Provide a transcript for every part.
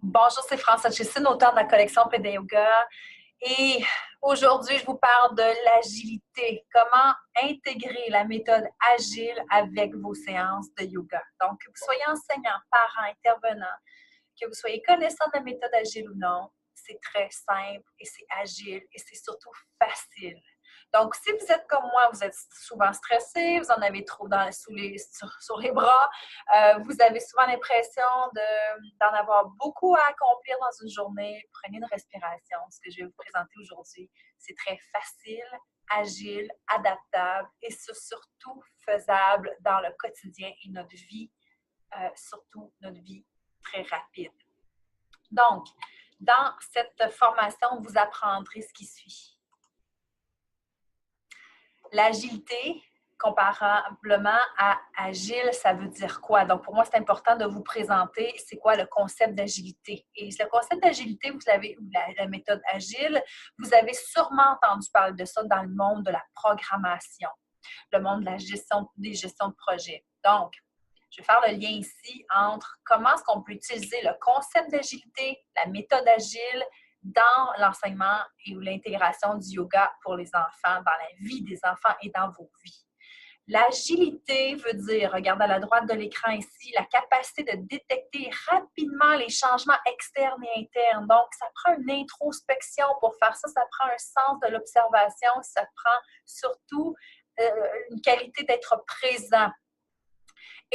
Bonjour, c'est Françoise Chessine, auteure de la collection Pédé Yoga. Et aujourd'hui, je vous parle de l'agilité. Comment intégrer la méthode agile avec vos séances de yoga. Donc, que vous soyez enseignant, parent, intervenant, que vous soyez connaissant de la méthode agile ou non, c'est très simple et c'est agile et c'est surtout facile. Donc, si vous êtes comme moi, vous êtes souvent stressé, vous en avez trop sur les bras, vous avez souvent l'impression d'en avoir beaucoup à accomplir dans une journée, prenez une respiration. Ce que je vais vous présenter aujourd'hui, c'est très facile, agile, adaptable et surtout faisable dans le quotidien et notre vie, surtout notre vie très rapide. Donc, dans cette formation, vous apprendrez ce qui suit. L'agilité, comparablement à agile, ça veut dire quoi? Donc, pour moi, c'est important de vous présenter c'est quoi le concept d'agilité. Et le concept d'agilité, vous avez la méthode agile, vous avez sûrement entendu parler de ça dans le monde de la programmation, le monde de la gestion, des gestions de projet. Donc, je vais faire le lien ici entre comment est-ce qu'on peut utiliser le concept d'agilité, la méthode agile, dans l'enseignement et l'intégration du yoga pour les enfants, dans la vie des enfants et dans vos vies. L'agilité veut dire, regardez à la droite de l'écran ici, la capacité de détecter rapidement les changements externes et internes. Donc, ça prend une introspection pour faire ça, ça prend un sens de l'observation, ça prend surtout une qualité d'être présent.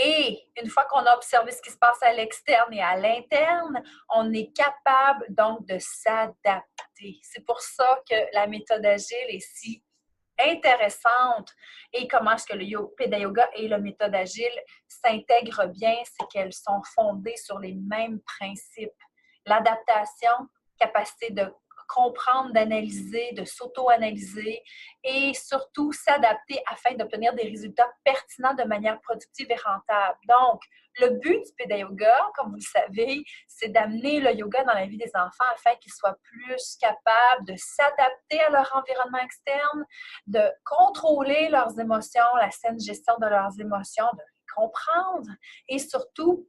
Et une fois qu'on a observé ce qui se passe à l'externe et à l'interne, on est capable donc de s'adapter. C'est pour ça que la méthode agile est si intéressante. Et comment est-ce que le Pédé Yoga et la méthode agile s'intègrent bien, c'est qu'elles sont fondées sur les mêmes principes. L'adaptation, capacité de comprendre, d'analyser, de s'auto-analyser et surtout s'adapter afin d'obtenir des résultats pertinents de manière productive et rentable. Donc, le but du Pédé Yoga, comme vous le savez, c'est d'amener le yoga dans la vie des enfants afin qu'ils soient plus capables de s'adapter à leur environnement externe, de contrôler leurs émotions, la saine gestion de leurs émotions, de les comprendre et surtout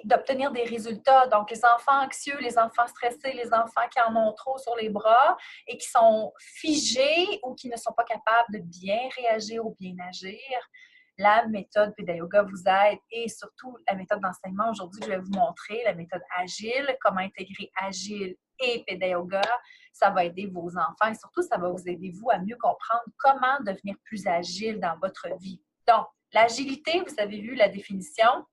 d'obtenir des résultats. Donc, les enfants anxieux, les enfants stressés, les enfants qui en ont trop sur les bras et qui sont figés ou qui ne sont pas capables de bien réagir ou bien agir, la méthode Pédé Yoga vous aide et surtout la méthode d'enseignement. Aujourd'hui, je vais vous montrer la méthode agile, comment intégrer agile et Pédé Yoga. Ça va aider vos enfants et surtout, ça va vous aider, vous, à mieux comprendre comment devenir plus agile dans votre vie. Donc, l'agilité, vous avez vu la définition.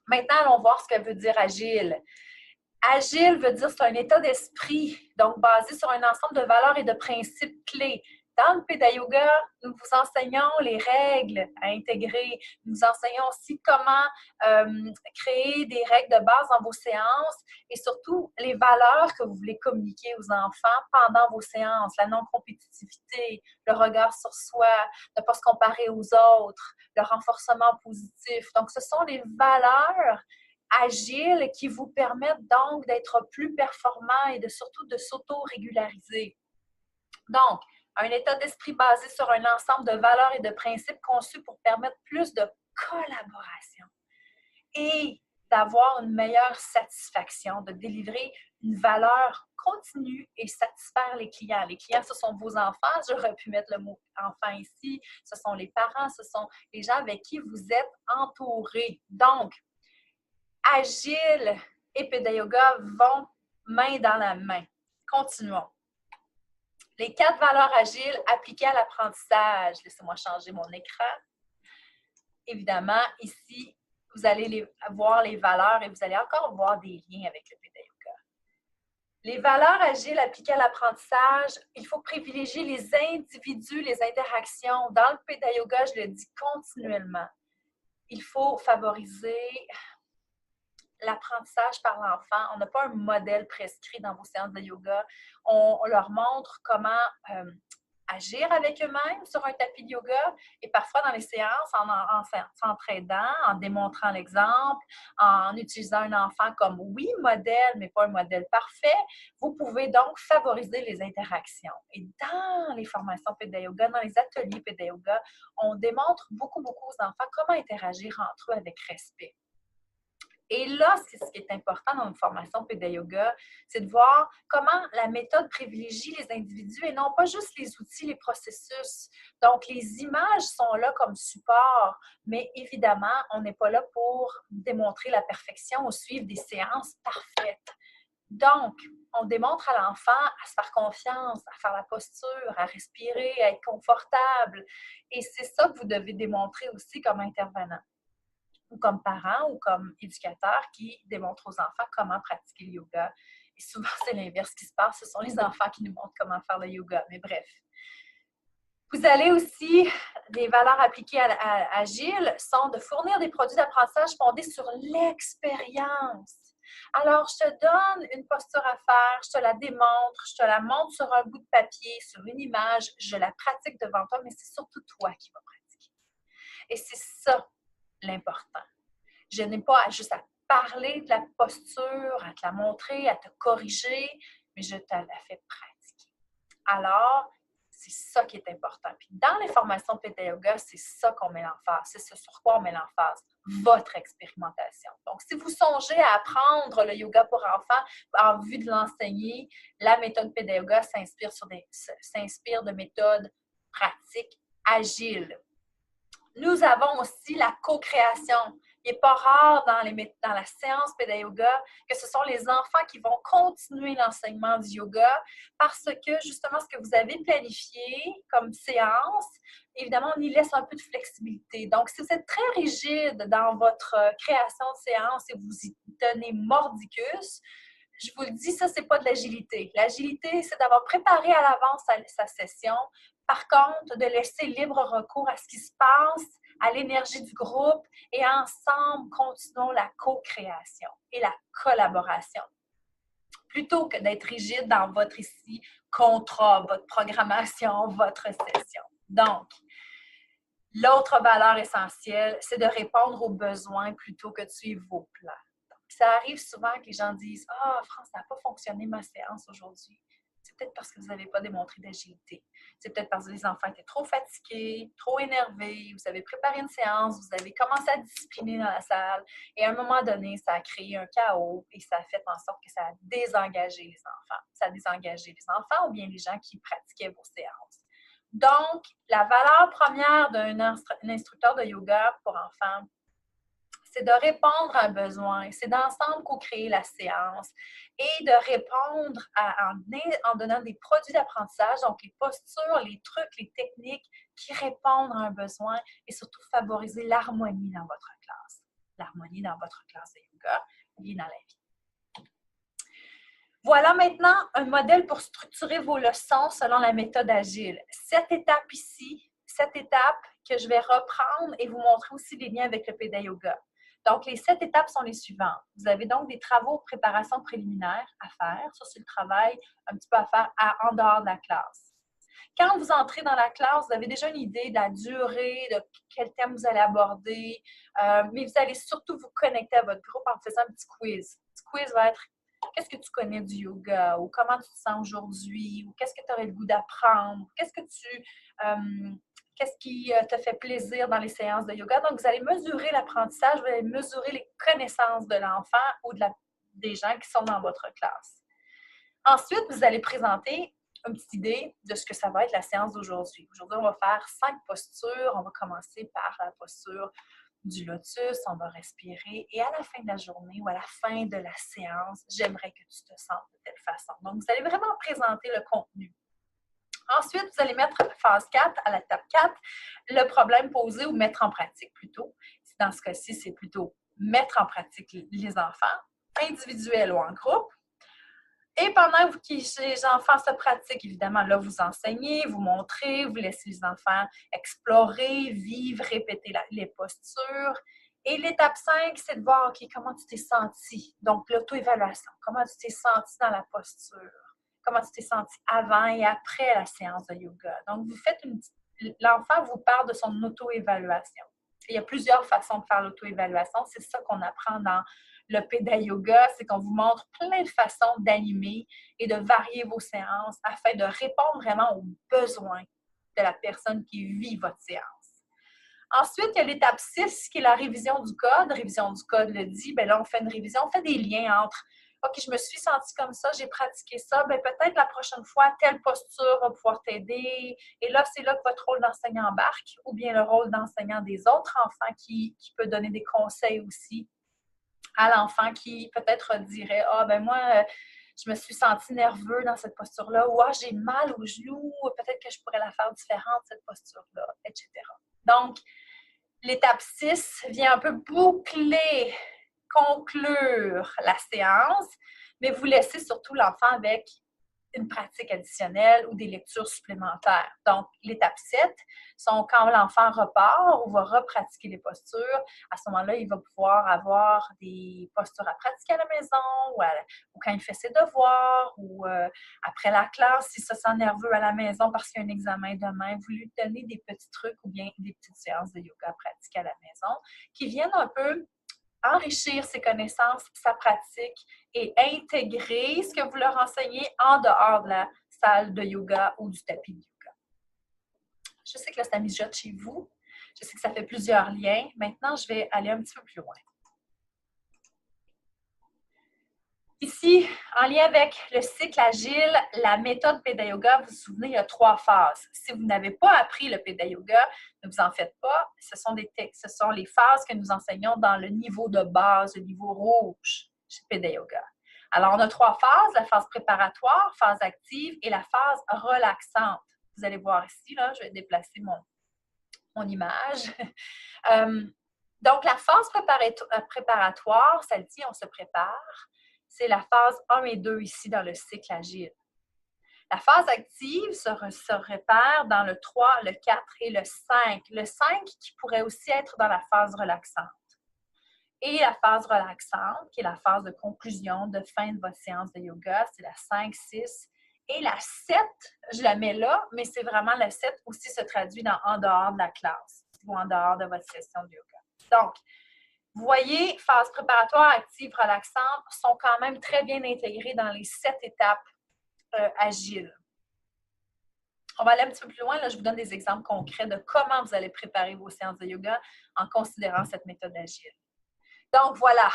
Maintenant, allons voir ce que veut dire agile. Agile veut dire c'est un état d'esprit, donc basé sur un ensemble de valeurs et de principes clés. Dans le Pédé Yoga, nous vous enseignons les règles à intégrer. Nous enseignons aussi comment créer des règles de base dans vos séances et surtout les valeurs que vous voulez communiquer aux enfants pendant vos séances. La non-compétitivité, le regard sur soi, ne pas se comparer aux autres, le renforcement positif. Donc, ce sont les valeurs agiles qui vous permettent donc d'être plus performant et surtout de s'auto-régulariser. Donc, un état d'esprit basé sur un ensemble de valeurs et de principes conçus pour permettre plus de collaboration et d'avoir une meilleure satisfaction, de délivrer une valeur continue et satisfaire les clients. Les clients, ce sont vos enfants. J'aurais pu mettre le mot enfant ici. Ce sont les parents, ce sont les gens avec qui vous êtes entourés. Donc, agile et Pédé Yoga vont main dans la main. Continuons. Les 4 valeurs agiles appliquées à l'apprentissage. Laissez-moi changer mon écran. Évidemment, ici, vous allez voir les valeurs et vous allez encore voir des liens avec le Pédé Yoga. Les valeurs agiles appliquées à l'apprentissage, il faut privilégier les individus, les interactions. Dans le Pédé Yoga, je le dis continuellement. Il faut favoriser l'apprentissage par l'enfant. On n'a pas un modèle prescrit dans vos séances de yoga. On leur montre comment agir avec eux-mêmes sur un tapis de yoga et parfois dans les séances en s'entraidant, en démontrant l'exemple, en utilisant un enfant comme, oui, modèle, mais pas un modèle parfait. Vous pouvez donc favoriser les interactions. Et dans les formations Pédé Yoga, dans les ateliers Pédé Yoga, on démontre beaucoup aux enfants comment interagir entre eux avec respect. Et là, ce qui est important dans une formation Pédé Yoga, c'est de voir comment la méthode privilégie les individus et non pas juste les outils, les processus. Donc, les images sont là comme support, mais évidemment, on n'est pas là pour démontrer la perfection ou suivre des séances parfaites. Donc, on démontre à l'enfant à se faire confiance, à faire la posture, à respirer, à être confortable. Et c'est ça que vous devez démontrer aussi comme intervenant, ou comme parent, ou comme éducateur qui démontre aux enfants comment pratiquer le yoga. Et souvent, c'est l'inverse qui se passe. Ce sont les enfants qui nous montrent comment faire le yoga. Mais bref. Vous allez aussi, les valeurs appliquées à Agile sont de fournir des produits d'apprentissage fondés sur l'expérience. Alors, je te donne une posture à faire, je te la démontre, je te la montre sur un bout de papier, sur une image, je la pratique devant toi, mais c'est surtout toi qui vas pratiquer. Et c'est ça l'important. Je n'ai pas juste à parler de la posture, à te la montrer, à te corriger, mais je te la fais pratiquer. Alors, c'est ça qui est important. Puis dans les formations Pédé Yoga, c'est ça qu'on met l'emphase, c'est ce sur quoi on met l'emphase, votre expérimentation. Donc, si vous songez à apprendre le yoga pour enfants en vue de l'enseigner, la méthode Pédé Yoga s'inspire de méthodes pratiques agiles. Nous avons aussi la co-création. Il n'est pas rare dans la séance Pédé Yoga que ce sont les enfants qui vont continuer l'enseignement du yoga parce que justement ce que vous avez planifié comme séance, évidemment, on y laisse un peu de flexibilité. Donc, si vous êtes très rigide dans votre création de séance et vous y tenez mordicus, je vous le dis, ça, c'est pas de l'agilité. L'agilité, c'est d'avoir préparé à l'avance sa session. Par contre, de laisser libre recours à ce qui se passe, à l'énergie du groupe et ensemble, continuons la co-création et la collaboration. Plutôt que d'être rigide dans votre contrat, votre programmation, votre session. Donc, l'autre valeur essentielle, c'est de répondre aux besoins plutôt que de suivre vos plans. Ça arrive souvent que les gens disent « Ah, France, ça n'a pas fonctionné ma séance aujourd'hui. » C'est peut-être parce que vous n'avez pas démontré d'agilité. C'est peut-être parce que les enfants étaient trop fatigués, trop énervés. Vous avez préparé une séance, vous avez commencé à discipliner dans la salle. Et à un moment donné, ça a créé un chaos et ça a fait en sorte que ça a désengagé les enfants. Ça a désengagé les enfants ou bien les gens qui pratiquaient vos séances. Donc, la valeur première d'un instructeur de yoga pour enfants, c'est de répondre à un besoin, c'est d'ensemble co-créer la séance et de répondre en donnant des produits d'apprentissage, donc les postures, les trucs, les techniques qui répondent à un besoin et surtout favoriser l'harmonie dans votre classe. L'harmonie dans votre classe de yoga, liée dans la vie. Voilà maintenant un modèle pour structurer vos leçons selon la méthode agile. Cette étape ici, cette étape que je vais reprendre et vous montrer aussi les liens avec le Pédé Yoga. Donc, les 7 étapes sont les suivantes. Vous avez donc des travaux de préparation préliminaire à faire. Ça, c'est le travail un petit peu à faire en dehors de la classe. Quand vous entrez dans la classe, vous avez déjà une idée de la durée, de quel thème vous allez aborder, mais vous allez surtout vous connecter à votre groupe en faisant un petit quiz. Le petit quiz va être « Qu'est-ce que tu connais du yoga? » ou « Comment tu te sens aujourd'hui? » ou « Qu'est-ce que tu aurais le goût d'apprendre? » Qu'est-ce qui te fait plaisir dans les séances de yoga? Donc, vous allez mesurer l'apprentissage, vous allez mesurer les connaissances de l'enfant ou des gens qui sont dans votre classe. Ensuite, vous allez présenter une petite idée de ce que ça va être la séance d'aujourd'hui. Aujourd'hui, on va faire 5 postures. On va commencer par la posture du lotus, on va respirer et à la fin de la journée ou à la fin de la séance, j'aimerais que tu te sentes de telle façon. Donc, vous allez vraiment présenter le contenu. Ensuite, vous allez mettre à la phase 4, à l'étape 4, le problème posé ou mettre en pratique plutôt. Dans ce cas-ci, c'est plutôt mettre en pratique les enfants, individuels ou en groupe. Et pendant que les enfants se pratiquent, évidemment, là, vous enseignez, vous montrez, vous laissez les enfants explorer, vivre, répéter les postures. Et l'étape 5, c'est de voir, OK, comment tu t'es senti? Donc, l'auto-évaluation. Comment tu t'es senti dans la posture? Comment tu t'es senti avant et après la séance de yoga. Donc, l'enfant vous parle de son auto-évaluation. Il y a plusieurs façons de faire l'auto-évaluation. C'est ça qu'on apprend dans le Pédé Yoga, c'est qu'on vous montre plein de façons d'animer et de varier vos séances afin de répondre vraiment aux besoins de la personne qui vit votre séance. Ensuite, il y a l'étape 6 qui est la révision du code. Révision du code le dit, bien là, on fait une révision, on fait des liens entre OK, je me suis sentie comme ça, j'ai pratiqué ça, bien peut-être la prochaine fois, telle posture va pouvoir t'aider. Et là, c'est là que votre rôle d'enseignant embarque, ou bien le rôle d'enseignant des autres enfants qui peut donner des conseils aussi à l'enfant qui peut-être dirait « Ah, ben moi, je me suis sentie nerveux dans cette posture-là » ou « Ah, j'ai mal au genou, peut-être que je pourrais la faire différente, cette posture-là », etc. Donc, l'étape 6 vient un peu boucler, conclure la séance, mais vous laissez surtout l'enfant avec une pratique additionnelle ou des lectures supplémentaires. Donc, l'étape 7 sont quand l'enfant repart ou va repratiquer les postures. À ce moment-là, il va pouvoir avoir des postures à pratiquer à la maison ou quand il fait ses devoirs ou après la classe, s'il se sent nerveux à la maison parce qu'il y a un examen demain, vous lui donnez des petits trucs ou bien des petites séances de yoga à pratiquer à la maison qui viennent un peu enrichir ses connaissances, sa pratique et intégrer ce que vous leur enseignez en dehors de la salle de yoga ou du tapis de yoga. Je sais que là, ça mijote chez vous. Je sais que ça fait plusieurs liens. Maintenant, je vais aller un petit peu plus loin. Ici, en lien avec le cycle agile, la méthode Peda Yoga, vous vous souvenez, il y a 3 phases. Si vous n'avez pas appris le Peda Yoga, ne vous en faites pas. Ce sont les phases que nous enseignons dans le niveau de base, le niveau rouge chez Peda Yoga. Alors, on a 3 phases, la phase préparatoire, phase active et la phase relaxante. Vous allez voir ici, là, je vais déplacer mon image. Donc, la phase préparatoire, celle-ci, on se prépare. C'est la phase 1 et 2 ici dans le cycle agile. La phase active se répare dans le 3, le 4 et le 5. Le 5 qui pourrait aussi être dans la phase relaxante. Et la phase relaxante, qui est la phase de conclusion, de fin de votre séance de yoga, c'est la 5, 6. Et la 7, je la mets là, mais c'est vraiment la 7 aussi se traduit dans en dehors de la classe ou en dehors de votre session de yoga. Donc, vous voyez, phase préparatoire, active, relaxante sont quand même très bien intégrées dans les 7 étapes agiles. On va aller un petit peu plus loin. Là, je vous donne des exemples concrets de comment vous allez préparer vos séances de yoga en considérant cette méthode agile. Donc, voilà.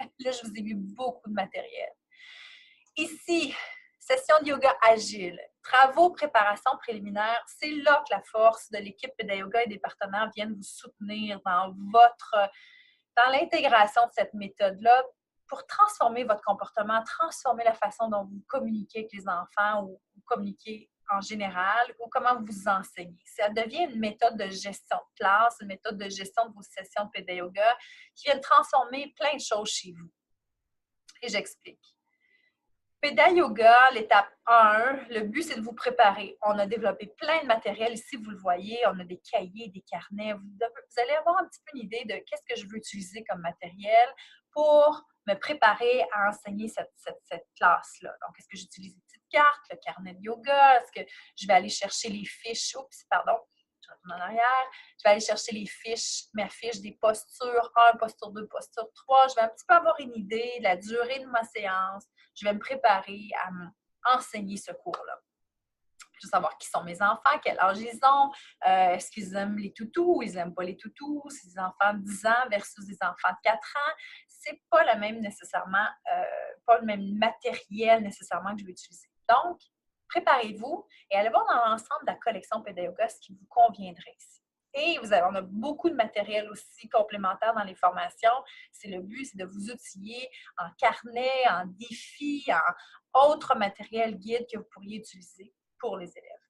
Là, je vous ai mis beaucoup de matériel. Ici, session de yoga agile, travaux, préparation préliminaire, c'est là que la force de l'équipe Peda Yoga et des partenaires viennent vous soutenir dans l'intégration de cette méthode-là pour transformer votre comportement, transformer la façon dont vous communiquez avec les enfants ou vous communiquez en général ou comment vous enseignez. Ça devient une méthode de gestion de classe, une méthode de gestion de vos sessions de Peda Yoga qui vient transformer plein de choses chez vous. Et j'explique. Peda Yoga, l'étape 1, le but, c'est de vous préparer. On a développé plein de matériel ici, vous le voyez. On a des cahiers, des carnets. Vous allez avoir un petit peu une idée de qu'est-ce que je veux utiliser comme matériel pour me préparer à enseigner cette classe-là. Donc, est-ce que j'utilise des petites cartes, le carnet de yoga? Est-ce que je vais aller chercher les fiches? Oups, pardon, je retourne en arrière. Je vais aller chercher les fiches, mes fiches des postures 1, posture 2, posture 3. Je vais un petit peu avoir une idée de la durée de ma séance. Je vais me préparer à enseigner ce cours-là. Je veux savoir qui sont mes enfants, quel âge ils ont, est-ce qu'ils aiment les toutous ou ils n'aiment pas les toutous, c'est des enfants de 10 ans versus des enfants de 4 ans. C'est pas le même nécessairement, pas le même matériel nécessairement que je vais utiliser. Donc, préparez-vous et allez voir dans l'ensemble de la collection Peda Yoga ce qui vous conviendrait ici. Et on a beaucoup de matériel aussi complémentaire dans les formations. Le but, c'est de vous outiller en carnet, en défi, en autre matériel guide que vous pourriez utiliser pour les élèves.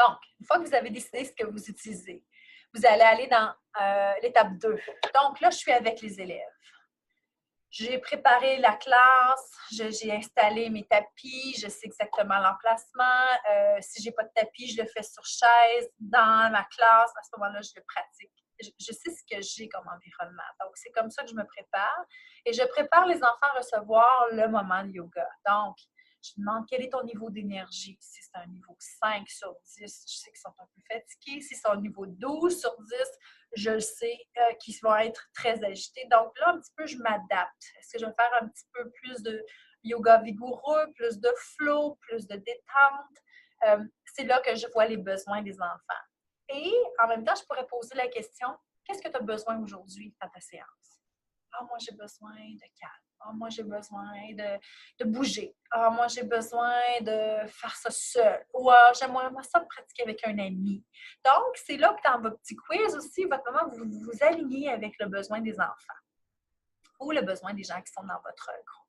Donc, une fois que vous avez décidé ce que vous utilisez, vous allez aller dans l'étape 2. Donc, là, je suis avec les élèves. J'ai préparé la classe, j'ai installé mes tapis, je sais exactement l'emplacement. Si je n'ai pas de tapis, je le fais sur chaise, dans ma classe. À ce moment-là, je le pratique. Je sais ce que j'ai comme environnement. Donc, c'est comme ça que je me prépare. Et je prépare les enfants à recevoir le moment de yoga. Donc, je demande quel est ton niveau d'énergie. Si c'est un niveau 5 sur 10, je sais qu'ils sont un peu fatigués. Si c'est un niveau 12 sur 10, je sais qu'ils vont être très agités. Donc là, un petit peu, je m'adapte. Est-ce que je vais faire un petit peu plus de yoga vigoureux, plus de flow, plus de détente? C'est là que je vois les besoins des enfants. Et en même temps, je pourrais poser la question, qu'est-ce que tu as besoin aujourd'hui dans ta séance? Ah, moi, j'ai besoin de calme. Ah, moi, j'ai besoin de bouger. Ah, moi, j'ai besoin de faire ça seul. Ou ah, j'aimerais ça pratiquer avec un ami. Donc, c'est là que dans votre petit quiz aussi, votre moment, vous vous alignez avec le besoin des enfants ou le besoin des gens qui sont dans votre groupe.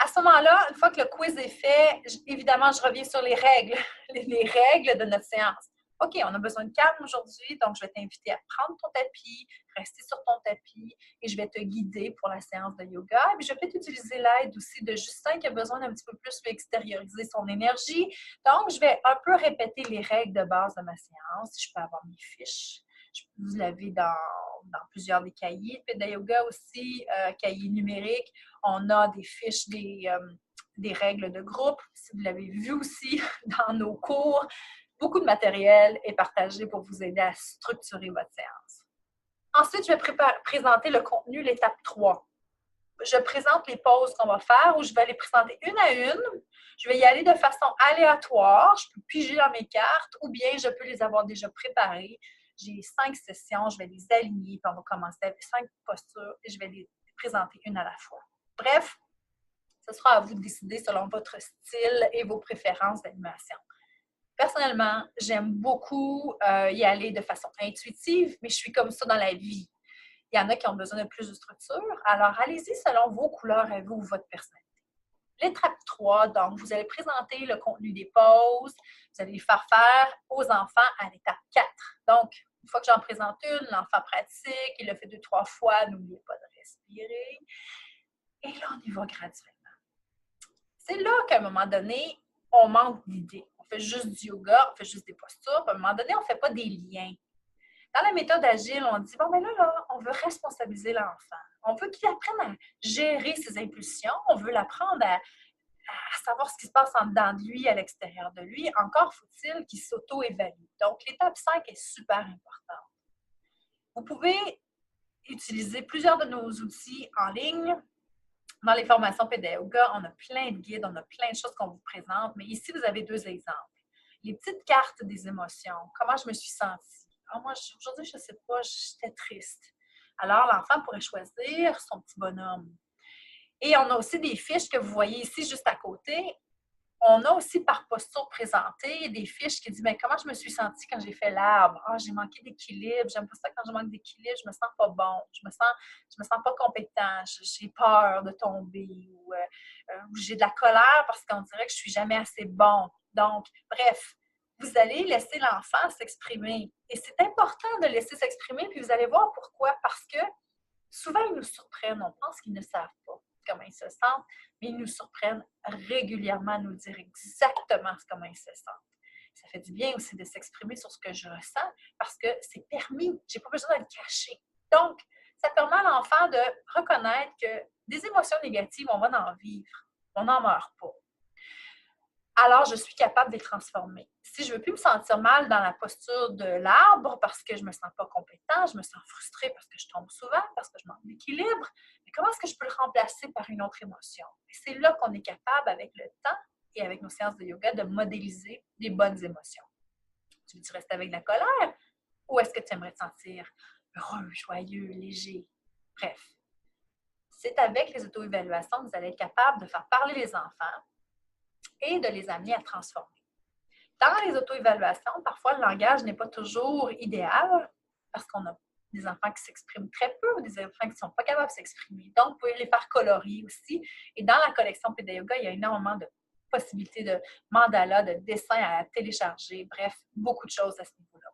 À ce moment-là, une fois que le quiz est fait, évidemment, je reviens sur les règles, les règles de notre séance. OK, on a besoin de calme aujourd'hui, donc je vais t'inviter à prendre ton tapis, rester sur ton tapis et je vais te guider pour la séance de yoga. Et puis, je vais peut-être utiliser l'aide aussi de Justin qui a besoin d'un petit peu plus extérioriser son énergie. Donc, je vais un peu répéter les règles de base de ma séance. Je peux avoir mes fiches. Vous l'avez dans plusieurs des cahiers. Puis de yoga aussi, cahier numérique. On a des fiches, des règles de groupe. Si vous l'avez vu aussi dans nos cours, beaucoup de matériel est partagé pour vous aider à structurer votre séance. Ensuite, je vais présenter le contenu, l'étape 3. Je présente les pauses qu'on va faire ou je vais les présenter une à une. Je vais y aller de façon aléatoire. Je peux piger dans mes cartes ou bien je peux les avoir déjà préparées. J'ai 5 sessions, je vais les aligner, puis on va commencer avec 5 postures et je vais les présenter une à la fois. Bref, ce sera à vous de décider selon votre style et vos préférences d'animation. Personnellement, j'aime beaucoup y aller de façon intuitive, mais je suis comme ça dans la vie. Il y en a qui ont besoin de plus de structure, alors allez-y selon vos couleurs à vous ou votre personnalité. L'étape 3, donc, vous allez présenter le contenu des pauses, vous allez les faire faire aux enfants à l'étape 4. Donc, une fois que j'en présente une, l'enfant pratique, il le fait 2-3 fois, n'oubliez pas de respirer. Et là, on y va graduellement. C'est là qu'à un moment donné, on manque d'idées. On fait juste du yoga, on fait juste des postures, puis à un moment donné, on ne fait pas des liens. Dans la méthode agile, on dit, bon, mais là, on veut responsabiliser l'enfant. On veut qu'il apprenne à gérer ses impulsions. On veut l'apprendre à savoir ce qui se passe en dedans de lui, à l'extérieur de lui. Encore faut-il qu'il s'auto-évalue. Donc, l'étape 5 est super importante. Vous pouvez utiliser plusieurs de nos outils en ligne. Dans les formations Pédayoga, on a plein de guides, on a plein de choses qu'on vous présente, mais ici, vous avez 2 exemples. Les petites cartes des émotions. Comment je me suis sentie? Ah, moi, aujourd'hui, je ne sais pas, j'étais triste. Alors, l'enfant pourrait choisir son petit bonhomme. Et on a aussi des fiches que vous voyez ici, juste à côté. On a aussi par posture présentée des fiches qui disent mais comment je me suis sentie quand j'ai fait l'arbre? Ah, j'ai manqué d'équilibre, j'aime pas ça quand je manque d'équilibre, je me sens pas bon, je me sens pas compétent, j'ai peur de tomber ou j'ai de la colère parce qu'on dirait que je suis jamais assez bon. Donc, bref, vous allez laisser l'enfant s'exprimer. Et c'est important de laisser s'exprimer, puis vous allez voir pourquoi. Parce que souvent, ils nous surprennent. On pense qu'ils ne savent pas comment ils se sentent, mais ils nous surprennent régulièrement à nous dire exactement comment ils se sentent. Ça fait du bien aussi de s'exprimer sur ce que je ressens parce que c'est permis. Je n'ai pas besoin de le cacher. Donc, ça permet à l'enfant de reconnaître que des émotions négatives, on va en vivre. On n'en meurt pas. Alors, je suis capable de les transformer. Si je ne veux plus me sentir mal dans la posture de l'arbre parce que je ne me sens pas compétent, je me sens frustrée parce que je tombe souvent, parce que je manque d'équilibre, mais comment est-ce que je peux le remplacer par une autre émotion? Et c'est là qu'on est capable, avec le temps et avec nos séances de yoga, de modéliser des bonnes émotions. Tu veux-tu rester avec de la colère? Ou est-ce que tu aimerais te sentir heureux, joyeux, léger? Bref, c'est avec les auto-évaluations que vous allez être capable de faire parler les enfants et de les amener à transformer. Dans les auto-évaluations, parfois, le langage n'est pas toujours idéal parce qu'on a des enfants qui s'expriment très peu ou des enfants qui ne sont pas capables de s'exprimer. Donc, vous pouvez les faire colorier aussi. Et dans la collection Pédayoga, il y a énormément de possibilités de mandalas, de dessins à télécharger. Bref, beaucoup de choses à ce niveau-là.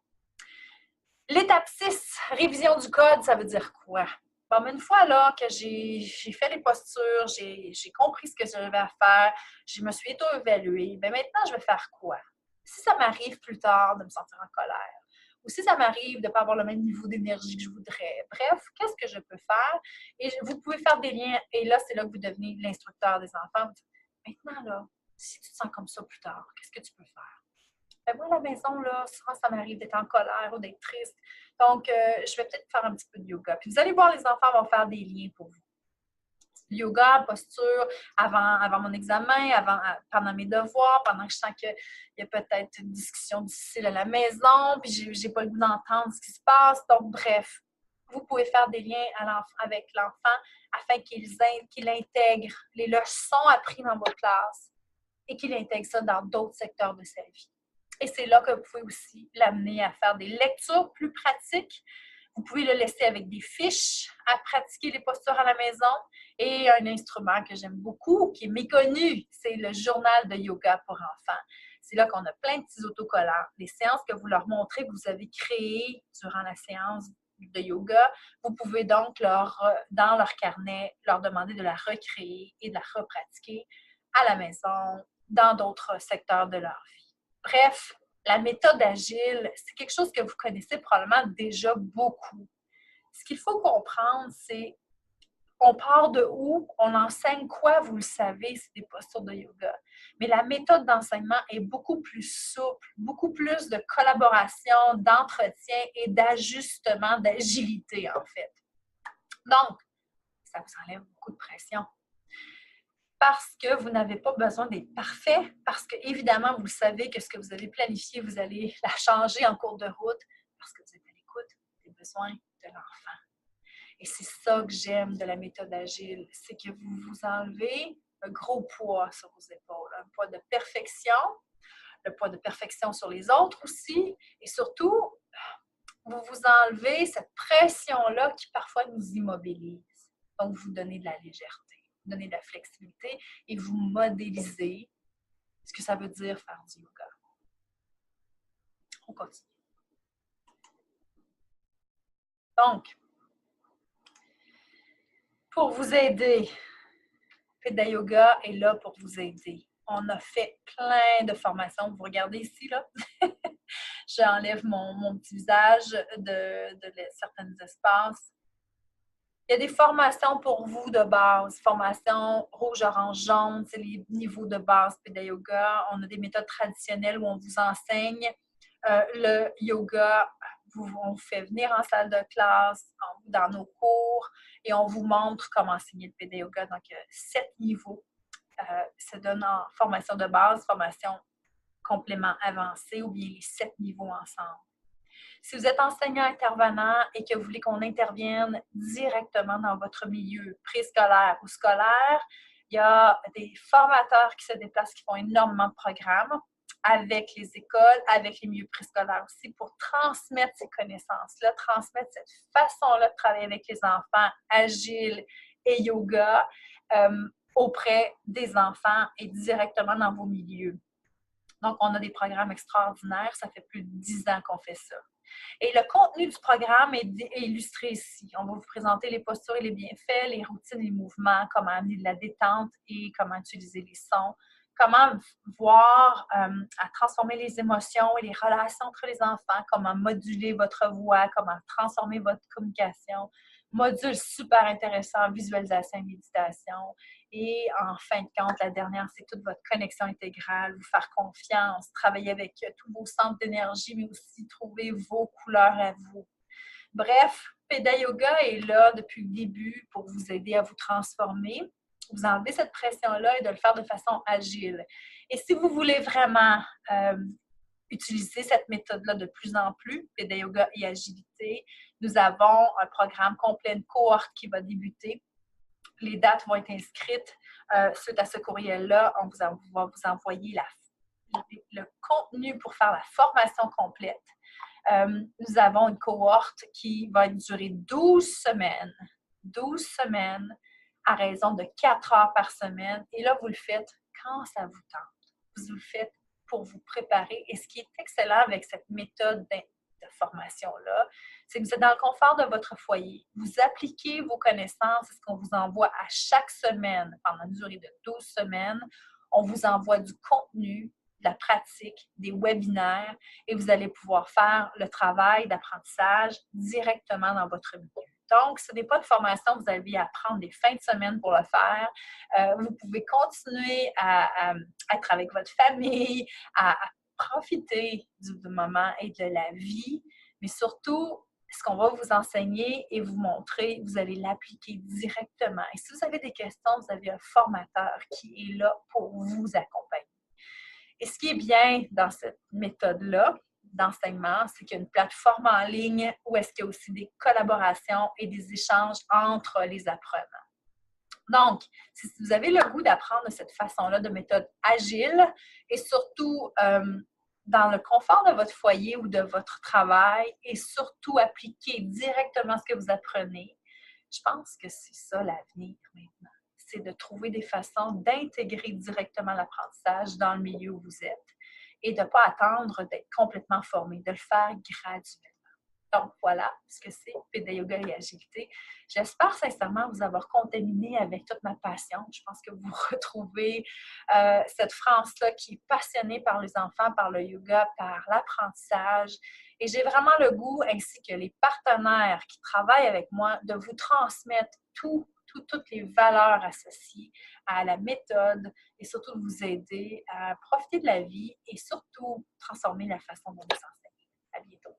L'étape 6, révision du code, ça veut dire quoi? Bon, mais une fois là, que j'ai fait les postures, j'ai compris ce que j'avais à faire, je me suis auto-évaluée, bien maintenant, je vais faire quoi? Si ça m'arrive plus tard de me sentir en colère, ou si ça m'arrive de ne pas avoir le même niveau d'énergie que je voudrais, bref, qu'est-ce que je peux faire? Et vous pouvez faire des liens, et là, c'est là que vous devenez l'instructeur des enfants. Maintenant, là, si tu te sens comme ça plus tard, qu'est-ce que tu peux faire? Ben moi, à la maison, là, souvent, ça m'arrive d'être en colère ou d'être triste. Donc, je vais peut-être faire un petit peu de yoga. Puis vous allez voir, les enfants vont faire des liens pour vous. Le yoga, posture, avant mon examen, pendant mes devoirs, pendant que je sens qu'il y a peut-être une discussion difficile à la maison, puis j'ai pas le goût d'entendre ce qui se passe. Donc, bref, vous pouvez faire des liens avec l'enfant afin qu'il intègre les leçons apprises dans votre classe et qu'il intègre ça dans d'autres secteurs de sa vie. Et c'est là que vous pouvez aussi l'amener à faire des lectures plus pratiques. Vous pouvez le laisser avec des fiches à pratiquer les postures à la maison et un instrument que j'aime beaucoup, qui est méconnu, c'est le journal de yoga pour enfants. C'est là qu'on a plein de petits autocollants. Les séances que vous leur montrez, que vous avez créées durant la séance de yoga, vous pouvez donc, dans leur carnet, leur demander de la recréer et de la repratiquer à la maison, dans d'autres secteurs de leur vie. Bref, la méthode agile, c'est quelque chose que vous connaissez probablement déjà beaucoup. Ce qu'il faut comprendre, c'est on part de où, on enseigne quoi, vous le savez, c'est des postures de yoga. Mais la méthode d'enseignement est beaucoup plus souple, beaucoup plus de collaboration, d'entretien et d'ajustement, d'agilité en fait. Donc, ça vous enlève beaucoup de pression. Parce que vous n'avez pas besoin d'être parfait, parce que évidemment, vous savez que ce que vous avez planifié, vous allez la changer en cours de route, parce que vous êtes à l'écoute des besoins de l'enfant. Et c'est ça que j'aime de la méthode agile, c'est que vous vous enlevez un gros poids sur vos épaules, un poids de perfection, le poids de perfection sur les autres aussi, et surtout, vous vous enlevez cette pression-là qui parfois nous immobilise. Donc, vous donnez de la légèreté, vous donnez de la flexibilité et vous modélisez ce que ça veut dire faire du yoga. On continue. Donc, pour vous aider, Peda Yoga est là pour vous aider. On a fait plein de formations. Vous regardez ici, là. J'enlève mon petit visage de certains espaces. Il y a des formations pour vous de base. Formation rouge, orange, jaune, c'est les niveaux de base Peda Yoga. On a des méthodes traditionnelles où on vous enseigne le yoga. On vous fait venir en salle de classe, dans nos cours, et on vous montre comment enseigner le Peda Yoga. Donc, 7 niveaux. Ça donne en formation de base, formation complément avancé ou bien les 7 niveaux ensemble. Si vous êtes enseignant intervenant et que vous voulez qu'on intervienne directement dans votre milieu préscolaire ou scolaire, il y a des formateurs qui se déplacent, qui font énormément de programmes avec les écoles, avec les milieux préscolaires aussi, pour transmettre ces connaissances-là, transmettre cette façon-là de travailler avec les enfants, agile et yoga, auprès des enfants et directement dans vos milieux. Donc, on a des programmes extraordinaires. Ça fait plus de 10 ans qu'on fait ça. Et le contenu du programme est illustré ici. On va vous présenter les postures et les bienfaits, les routines et les mouvements, comment amener de la détente et comment utiliser les sons, comment voir à transformer les émotions et les relations entre les enfants, comment moduler votre voix, comment transformer votre communication. Module super intéressant, visualisation et méditation. Et en fin de compte, la dernière, c'est toute votre connexion intégrale, vous faire confiance, travailler avec tous vos centres d'énergie, mais aussi trouver vos couleurs à vous. Bref, Peda Yoga est là depuis le début pour vous aider à vous transformer, vous enlever cette pression-là et de le faire de façon agile. Et si vous voulez vraiment utiliser cette méthode-là de plus en plus, Peda Yoga et agilité, nous avons un programme complet, une cohorte qui va débuter. Les dates vont être inscrites suite à ce courriel-là. On va vous envoyer le contenu pour faire la formation complète. Nous avons une cohorte qui va durer 12 semaines. 12 semaines à raison de 4 heures par semaine. Et là, vous le faites quand ça vous tente. Vous le faites pour vous préparer. Et ce qui est excellent avec cette méthode de formation-là, c'est que vous êtes dans le confort de votre foyer. Vous appliquez vos connaissances, c'est ce qu'on vous envoie à chaque semaine, pendant une durée de 12 semaines. On vous envoie du contenu, de la pratique, des webinaires, et vous allez pouvoir faire le travail d'apprentissage directement dans votre milieu. Donc, ce n'est pas de formation que vous allez apprendre des fins de semaine pour le faire. Vous pouvez continuer à être avec votre famille, à profiter du moment et de la vie, mais surtout, ce qu'on va vous enseigner et vous montrer, vous allez l'appliquer directement. Et si vous avez des questions, vous avez un formateur qui est là pour vous accompagner. Et ce qui est bien dans cette méthode-là d'enseignement, c'est qu'il y a une plateforme en ligne où est-ce qu'il y a aussi des collaborations et des échanges entre les apprenants. Donc, si vous avez le goût d'apprendre de cette façon-là, de méthode agile, et surtout dans le confort de votre foyer ou de votre travail, et surtout appliquer directement ce que vous apprenez, je pense que c'est ça l'avenir maintenant. C'est de trouver des façons d'intégrer directement l'apprentissage dans le milieu où vous êtes et de ne pas attendre d'être complètement formé, de le faire graduellement. Donc, voilà ce que c'est Pédé Yoga et Agilité. J'espère sincèrement vous avoir contaminé avec toute ma passion. Je pense que vous retrouvez cette France-là qui est passionnée par les enfants, par le yoga, par l'apprentissage. Et j'ai vraiment le goût, ainsi que les partenaires qui travaillent avec moi, de vous transmettre toutes les valeurs associées à la méthode et surtout de vous aider à profiter de la vie et surtout transformer la façon dont vous enseignez. À bientôt.